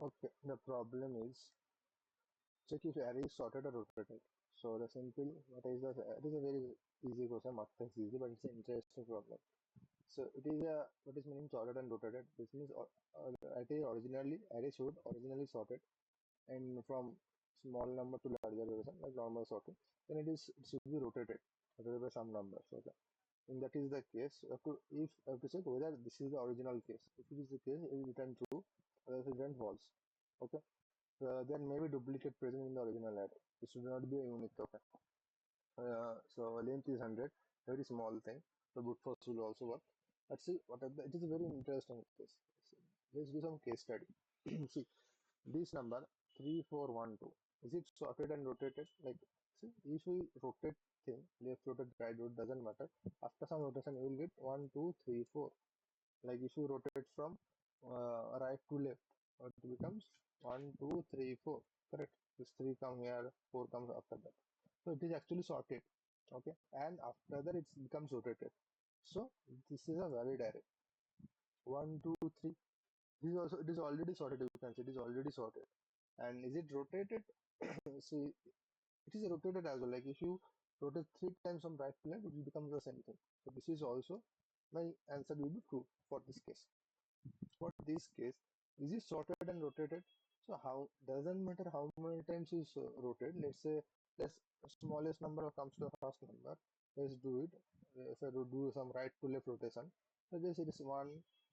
Okay, the problem is check if array is sorted or rotated. So the simple, what is the, it is a very easy question, not that easy, but it's an interesting problem. So it is a, what is meaning sorted and rotated? This means array should originally sorted and from small number to larger version like normal sorting, then it should be rotated by some number. So and that is the case. If you have to check whether this is the original case. If it is the case, it will return true, otherwise it return false. Okay. There may be duplicate present in the original array. It should not be a unique token. So length is 100, very small thing. The brute force will also work. Let's see what are the, it is a very interesting case. So, let's do some case study. See, this number 3412, is it sorted and rotated? Like, see, if we rotate thing, left rotate, right rotate, doesn't matter. After some rotation, you will get 1, 2, 3, 4. Like if you rotate from right to left, it becomes 1, 2, 3, 4. Correct. This 3 come here, 4 comes after that. So it is actually sorted. Okay. And after that it becomes rotated. So this is a valid array. 1, 2, 3. This is also, it is already sorted. You can see it is already sorted. And is it rotated? See, it is rotated as well. Like if you rotate 3 times from right to left, it will become the same thing. So this is also, my answer will be true for this case. For this case, is it sorted and rotated? So how doesn't matter how many times you rotate. Let's say let's smallest number comes to first number. Let's do it. So to do some right to left rotation. So this it is 1,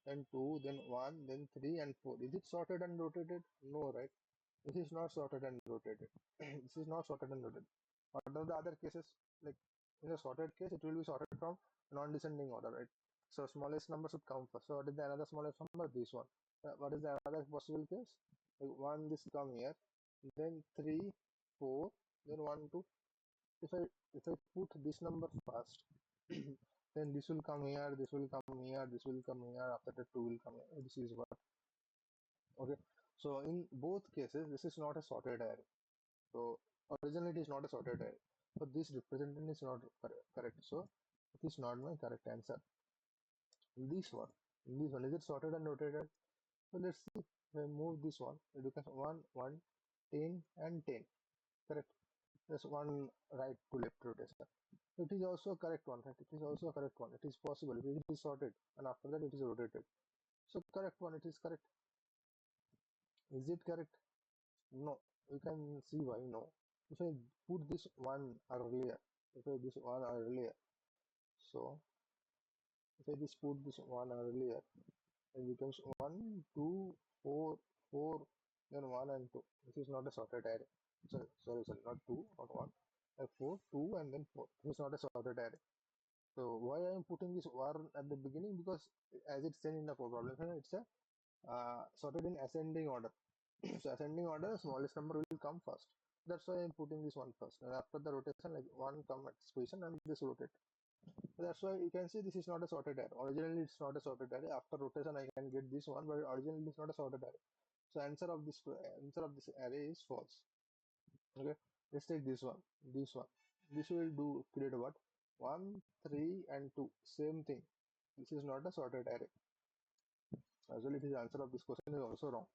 then 2, then 1, then 3 and 4. Is it sorted and rotated? No, right? This is not sorted and rotated. This is not sorted and rotated. What are the other cases? Like in a sorted case, it will be sorted from non-descending order, right? So smallest number should come first. So what is the another smallest number? This one. What is the other possible case? Like 1, this come here, then 3, 4, then 1, 2. If I put this number first, then this will come here, this will come here, this will come here. After that, 2 will come here. This is what. Okay. So in both cases, this is not a sorted array. So originally it is not a sorted array. So this representation is not correct. So it is not my correct answer. This one is it sorted and rotated? So let's see. We move this one. It becomes 1, 1, 10, and 10. Correct. There's one right to left rotation. It is also a correct one, right? It is also a correct one. It is possible. It is sorted, and after that it is rotated. So correct one. It is correct. Is it correct? No. You can see why no. If I put this one earlier, so if I just put this one earlier, it becomes 1, 2, 4, 4, then 1 and 2. This is not a sorted array. Sorry, not 2, not 1. 4, 2, and then 4. This is not a sorted array. So why I am putting this one at the beginning? Because as it's said in the problem, it's a sorted in ascending order. So ascending order, smallest number will come first. That's why I'm putting this one first. And after the rotation, like one come at this position and this rotate. That's why you can see this is not a sorted array. Originally, it's not a sorted array. After rotation, I can get this one, but originally it's not a sorted array. So answer of this array is false. Okay, let's take this one. This one. This will do create what? 1, 3, and 2. Same thing. This is not a sorted array. As well, it is answer of this question is also wrong.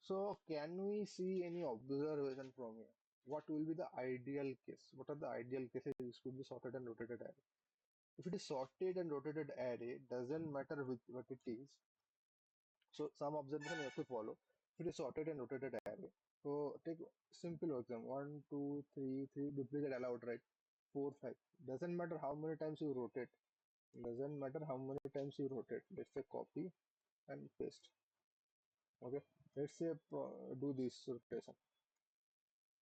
So can we see any observation from here? What will be the ideal case? What are the ideal cases? This could be sorted and rotated array. If it is sorted and rotated array, doesn't matter what it is. So some observation you have to follow. If it is sorted and rotated array, so take simple example: 1, 2, 3, 3 duplicate allowed, right? 4, 5. Doesn't matter how many times you rotate. Doesn't matter how many times you rotate. Let's say copy and paste. Okay. Let's say do this rotation.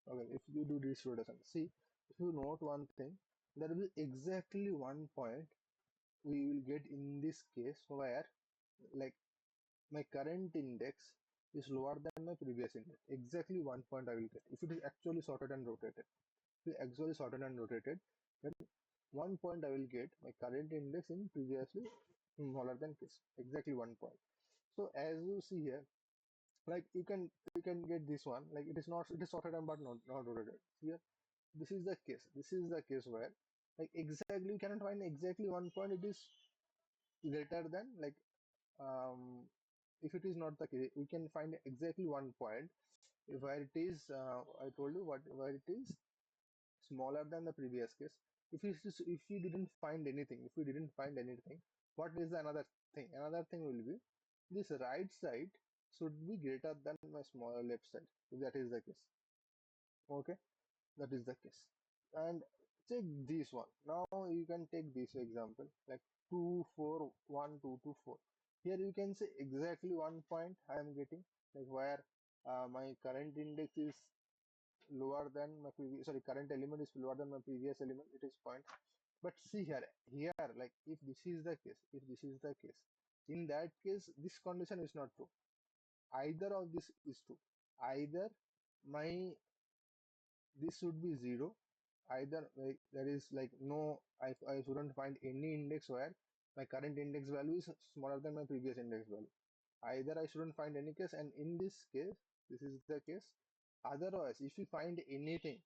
Okay. If you do this rotation, see if you note one thing, there will be exactly one point we will get in this case where like my current index is lower than my previous index. Exactly one point I will get. If it is actually sorted and rotated, if it is actually sorted and rotated, then one point I will get my current index in previously smaller than case. Exactly one point. So as you see here, like you can get this one. Like it is sorted and but not rotated. Here, this is the case. This is the case where like exactly you cannot find exactly one point. It is greater than like um if it is not the case, we can find exactly one point where it is, I told you what, where it is smaller than the previous case. If we didn't find anything, what is the another thing? Another thing will be this right side should be greater than my smaller left side. If that is the case, okay, that is the case. And check this one. Now you can take this example like 2 4 1 2 2 4. Here you can say exactly one point I am getting, like where my current index is lower than my previous, sorry, current element is lower than my previous element, it is point. But see here, like if this is the case, in that case this condition is not true. Either of this is true. Either my this should be 0, either like there is like no, I shouldn't find any index where my current index value is smaller than my previous index value. Either I shouldn't find any case, and in this case this is the case. Otherwise, if you find anything,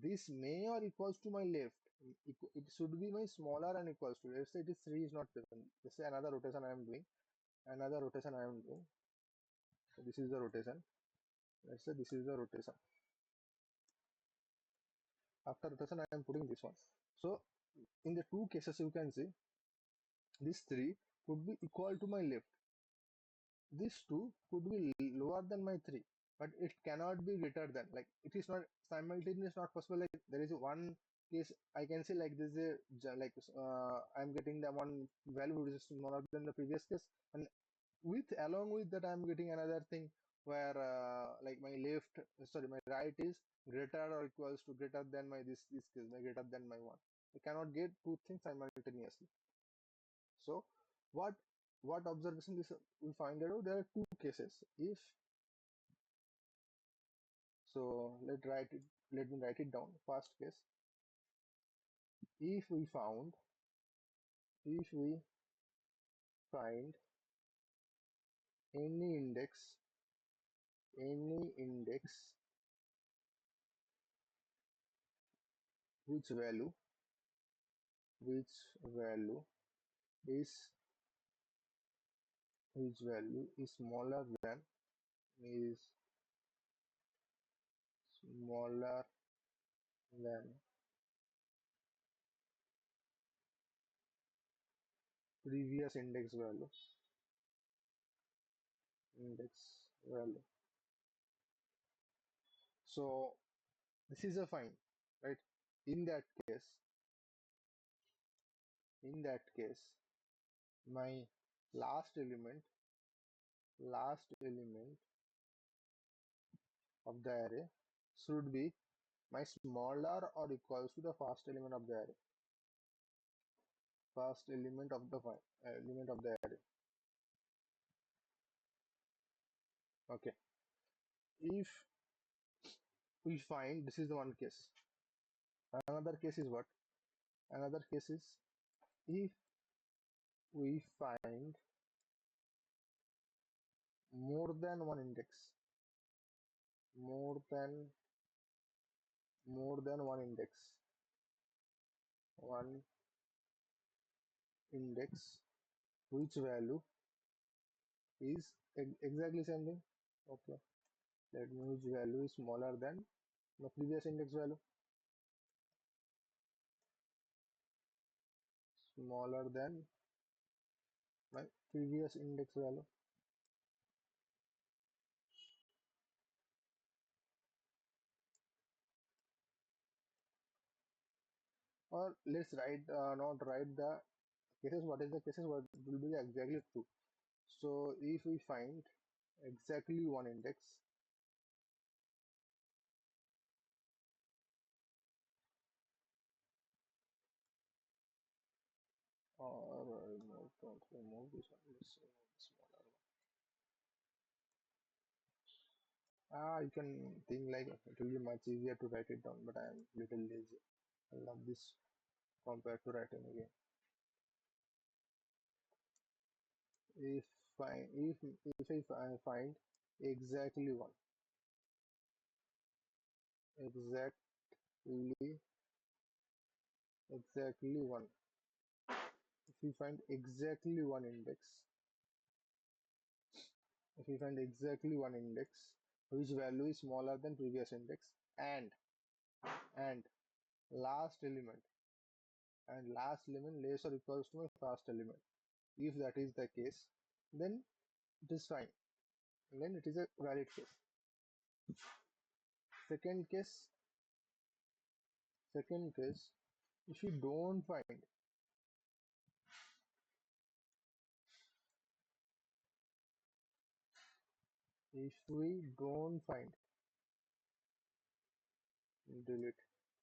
this may or equals to my left, it should be my smaller and equals to, let's say it is 3 is not present, let's say another rotation I am doing, so this is the rotation, let's say this is the rotation. After rotation I am putting this one. So in the two cases you can see this 3 could be equal to my left, this 2 could be lower than my 3, but it cannot be greater than, like it is not simultaneous, not possible. Like there is one case I can say like this is like I'm getting the one value which is smaller than the previous case, and with along with that I'm getting another thing where like my left, sorry, my right is greater or equals to greater than my this case, my greater than my 1. I cannot get two things simultaneously. So what observation this we find out, there are two cases. If so, let me write it down. First case, if we found, if we find any index, any index which value, which value is smaller than, is smaller than previous index value. So this is a fine, right? In that case, my last element of the array should be my smaller or equals to the first element of the array, first element of the array. Okay, if we find, this is the one case. Another case is what? Another case is if we find more than one index, more than one index, one index which value is exactly same thing. Okay, let me which value is smaller than the previous index value, smaller than my previous index value. Or let's write, not write the cases, what is the cases, what will be exactly true. So if we find exactly one index, or don't remove this one, let's remove the smaller one. You can think like it will be much easier to write it down, but I am little lazy. I love this compared to writing again. If I find exactly one, exactly exactly one, if we find exactly one index, if we find exactly one index which value is smaller than previous index, and last element less or equals to my first element. If that is the case, then it is fine. Then it is a valid case. Second case, if you don't find if we don't find delete.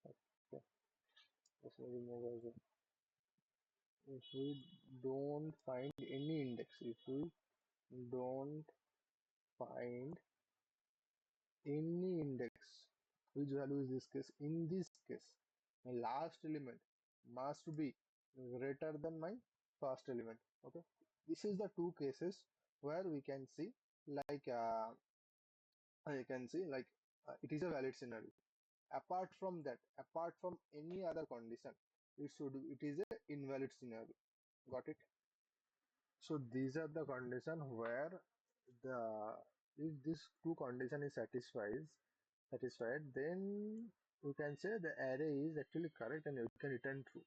Okay, let me remove as well. If we don't find any index, if we don't find any index, which value is this case? In this case, my last element must be greater than my first element. Okay, this is the two cases where we can see like you can see like it is a valid scenario. Apart from that, apart from any other condition, it is a invalid scenario. Got it? So these are the condition where the if this two condition is satisfied, then we can say the array is actually correct and we can return true.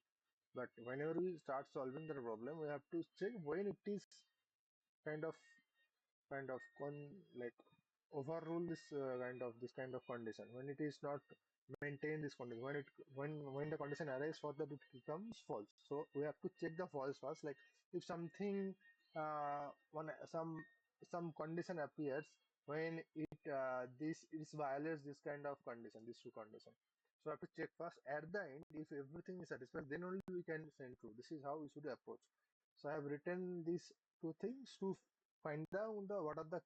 But whenever we start solving the problem, we have to check when it is kind of like overrule this kind of condition, when it is not maintain this condition, when the condition arises for that it becomes false. So we have to check the false first, like if something one some condition appears when it violates this kind of condition, these two conditions. So we have to check first. At the end, if everything is satisfied, then only we can send true. This is how we should approach. So I have written these two things to find out what are the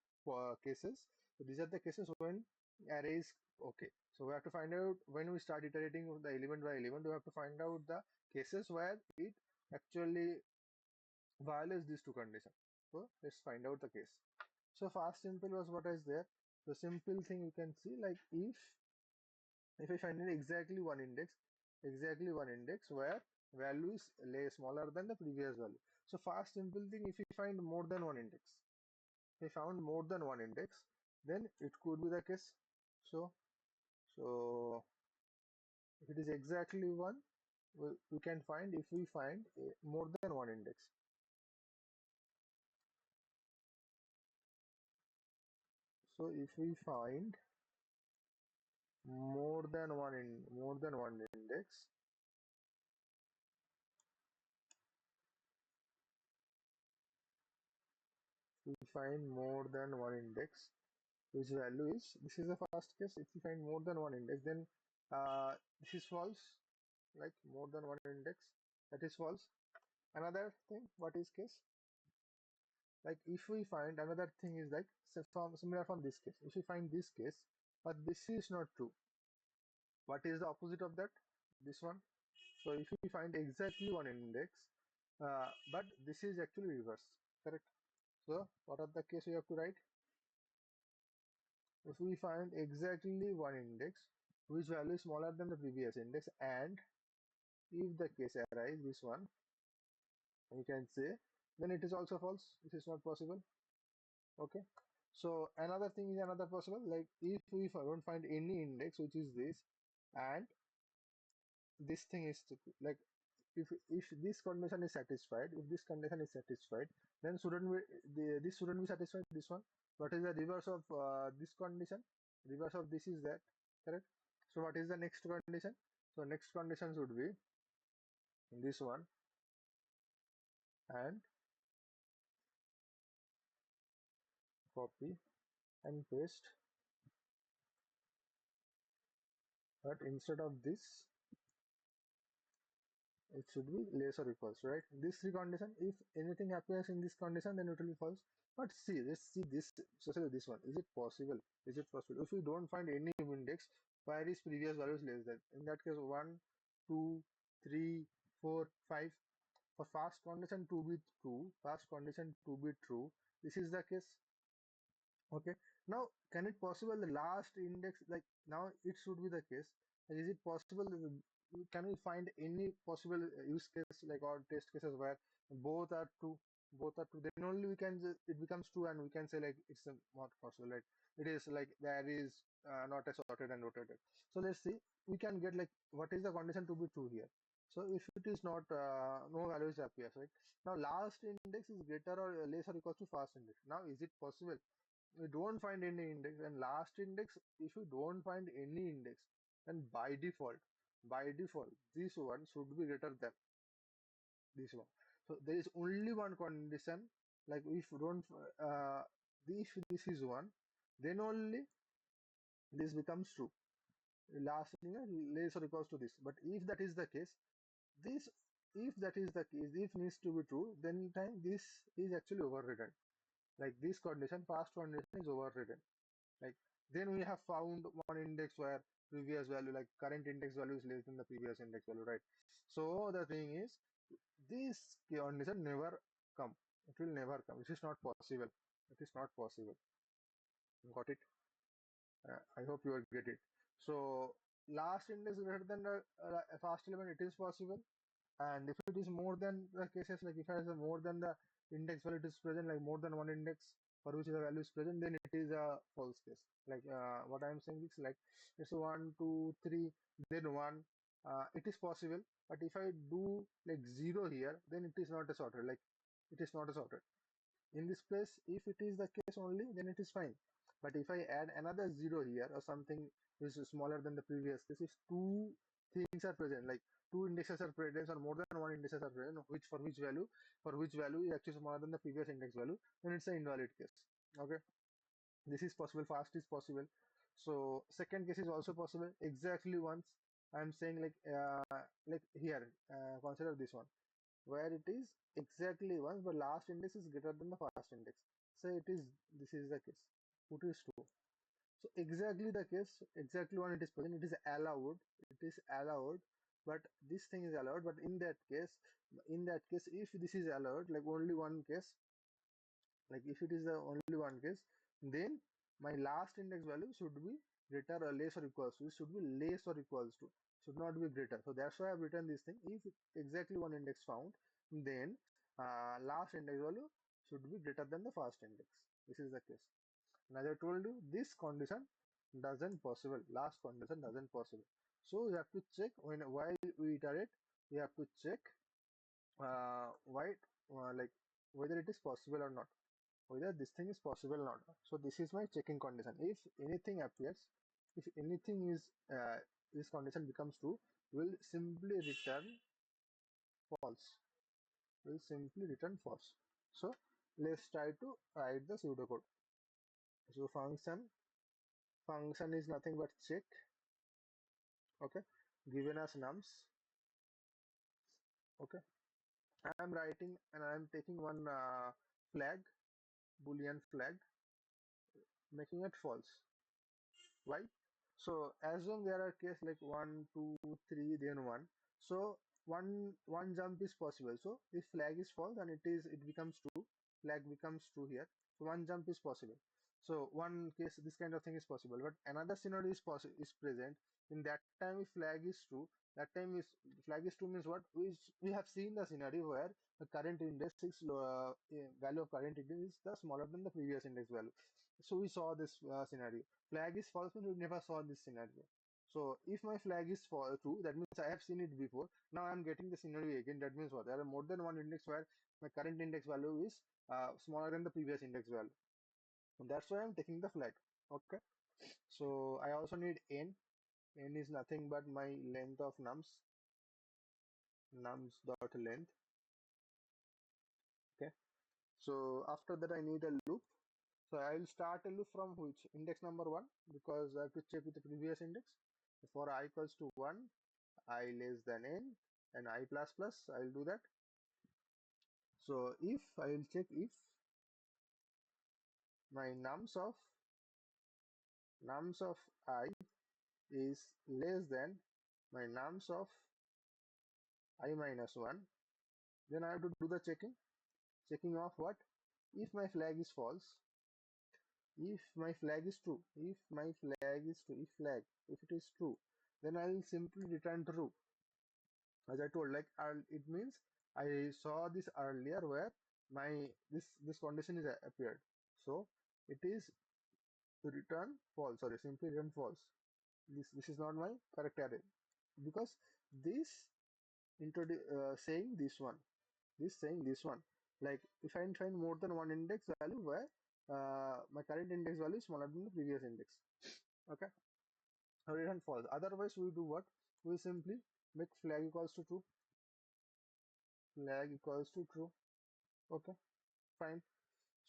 cases. So these are the cases when array is okay. So we have to find out when we start iterating the element by element, we have to find out the cases where it actually violates these two conditions. So let's find out the case. So fast simple was what is there. The simple thing you can see, like if I find exactly one index where value is smaller than the previous value. So fast simple thing, if we find more than one index, if I found more than one index, then it could be the case. So if it is exactly one, we can find if we find more than one index. So if we find more than one index, we find more than one index, whose value is, this is the first case. If we find more than one index, then this is false, like more than one index, that is false. Another thing, what is case? Like if we find another thing is like similar from this case. If we find this case, but this is not true, what is the opposite of that? This one. So if we find exactly one index, but this is actually reverse, correct? So what are the case we have to write? If we find exactly one index which value is smaller than the previous index, and if the case arises this one, we can say, then it is also false. This is not possible. Okay. So another thing is another possible, like if we don't find any index which is this, and this thing is like if this condition is satisfied, if this condition is satisfied, then shouldn't we this shouldn't be satisfied, this one. What is the reverse of this condition? Reverse of this is that, correct? So what is the next condition? So next condition should be this one, and copy and paste, but instead of this it should be less or equals, right? This three condition, if anything appears in this condition, then it will be false. But see, let's see this. So say this one, is it possible? Is it possible if we don't find any index where is previous values less than, in that case 1 2 3 4 5, for fast condition to be true, this is the case. Okay, now can it possible the last index, like now it should be the case. Is it possible, can we find any possible use case like or test cases where both are true, both are true, then only we can it becomes true, and we can say like it's not possible, right? It is like there is not a sorted and rotated. So let's see, we can get like what is the condition to be true here. So if it is not, no values appears, right? Now last index is greater or less or equal to first index. Now is it possible? We don't find any index, and last index, if you don't find any index, then by default this one should be greater than this one. So there is only one condition, like if you don't if this is one, then only this becomes true. Last less or equals to this. But if that is the case, this if that is the case, if needs to be true, then time this is actually overridden. Like this condition, past condition is overridden. Like then we have found one index where previous value, like current index value is less than the previous index value, right? So the thing is, this condition never come. It will never come. It is not possible. It is not possible. Got it? I hope you will get it. So last index greater than the first element, it is possible. And if it is more than the cases, like if it has a more than the index value it is present, like more than one index for which the value is present, then it is a false case. Like what I am saying is like it's 1, 2, 3, then 1. It is possible, but if I do like 0 here, then it is not a sorted. Like it is not a sorted. In this place, if it is the case only, then it is fine. But if I add another 0 here or something which is smaller than the previous case, if two things are present, like two indexes are present or more than one indexes are present, which for which value is actually smaller than the previous index value, then it's an invalid case. Okay, this is possible. First is possible. So second case is also possible. Exactly once I'm saying like here, consider this one where it is exactly once, but last index is greater than the first index. So this is the case. Put is true. So exactly the case, exactly when it is present, it is allowed, but this thing is allowed. But in that case, if this is allowed, like only one case, like if it is the only one case, then my last index value should be greater or less or equals to. It should be less or equals to. Should not be greater. So that's why I've written this thing. If exactly one index found, then last index value should be greater than the first index. This is the case. And as I told you, this condition doesn't possible. Last condition doesn't possible. So you have to check while we iterate. We have to check why like whether it is possible or not, whether this thing is possible or not. So this is my checking condition. If anything appears, if anything is this condition becomes true, we'll simply return false. We'll simply return false. So let's try to write the pseudocode. So function is nothing but check. Okay, given as nums. Okay, I'm writing and I'm taking one flag, boolean flag, making it false. Why? So assume there are cases like 1, 2, 3, then 1. So one jump is possible. So if flag is false and it becomes true, flag becomes true here. So one jump is possible. So one case this kind of thing is possible. But another scenario is present. In that time, if flag is true, that time is flag is true means what? We have seen the scenario where the current index is value of current index is the smaller than the previous index value. So we saw this scenario. Flag is false means we never saw this scenario. So if my flag is true, that means I have seen it before. Now I'm getting the scenario again. That means what? There are more than one index where my current index value is smaller than the previous index value. And that's why I'm taking the flag. Okay. So I also need n. N is nothing but my length of nums dot length. Okay. So after that I need a loop. So I will start a loop from which index number 1, because I have to check with the previous index. For I equals to 1, I less than n, and I plus plus, I will do that. So if I will check if my nums of I is less than my nums of I minus 1, then I have to do the checking of what? If my flag is false, if my flag is true, if it is true, then I will simply return true. As I told, like it means I saw this earlier where my this condition is appeared. So it is return false, sorry, simply return false. This is not my correct array, because this saying this one, this saying this one, like if I find more than one index value where my current index value is smaller than the previous index. Okay, so return false. Otherwise we do what? We simply make flag equals to true. Flag equals to true. Okay, fine.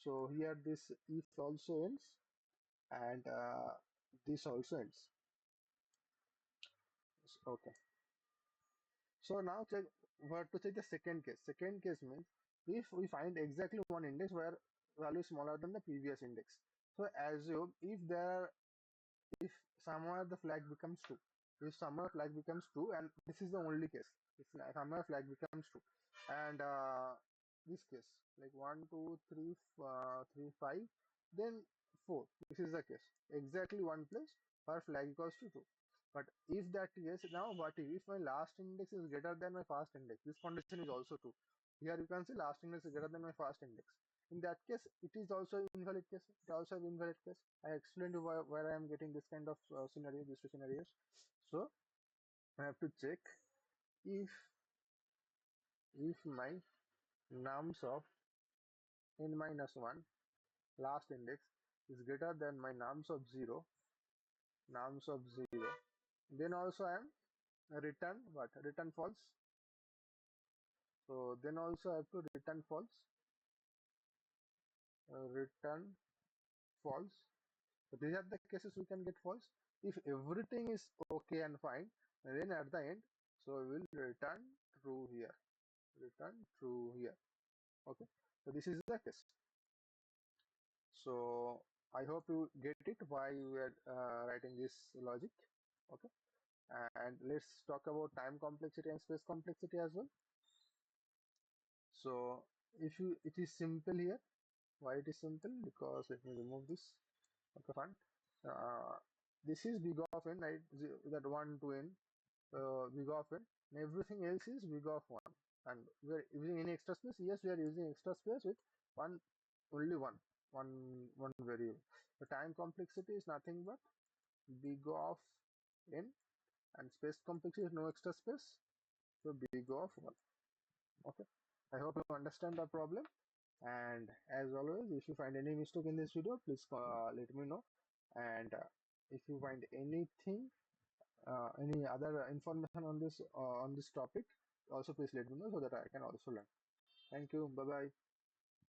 So here this if also ends, and this also ends. Okay. So now check, what to check the second case. Second case means if we find exactly one index where value is smaller than the previous index. So assume if somewhere the flag becomes true. If somewhere flag becomes true, and this is the only case. If somewhere flag becomes true, and this case like 1, 2, 3, 3, 5, then 4. This is the case. Exactly one place where flag equals to true. But if that case, now what if my last index is greater than my first index? This condition is also true. Here you can see last index is greater than my first index. In that case, it is also invalid case. It also an invalid case. I explained where I am getting this kind of scenario, these two scenarios. So I have to check if my nums of n minus 1 last index is greater than my nums of 0, then also I am return what? Return false. So then also I have to return false. Return false. So these are the cases we can get false. If everything is okay and fine, then at the end, so we will return true here. Return true here. Okay. So this is the case. So I hope you get it why we are writing this logic. Okay. And let's talk about time complexity and space complexity as well. So if you, it is simple here. Why it is simple? Because let me remove this. Okay, fine. Uh, this is big of n, right? That 1 to n, big of n, and everything else is big of 1. And we are using any extra space? Yes, we are using extra space with one, only one variable. The time complexity is nothing but big of n, and space complexity is no extra space, so big of 1. Okay, I hope you understand the problem. And as always, if you find any mistake in this video, please let me know. And if you find anything, any other information on this topic, also please let me know so that I can also learn. Thank you. Bye bye.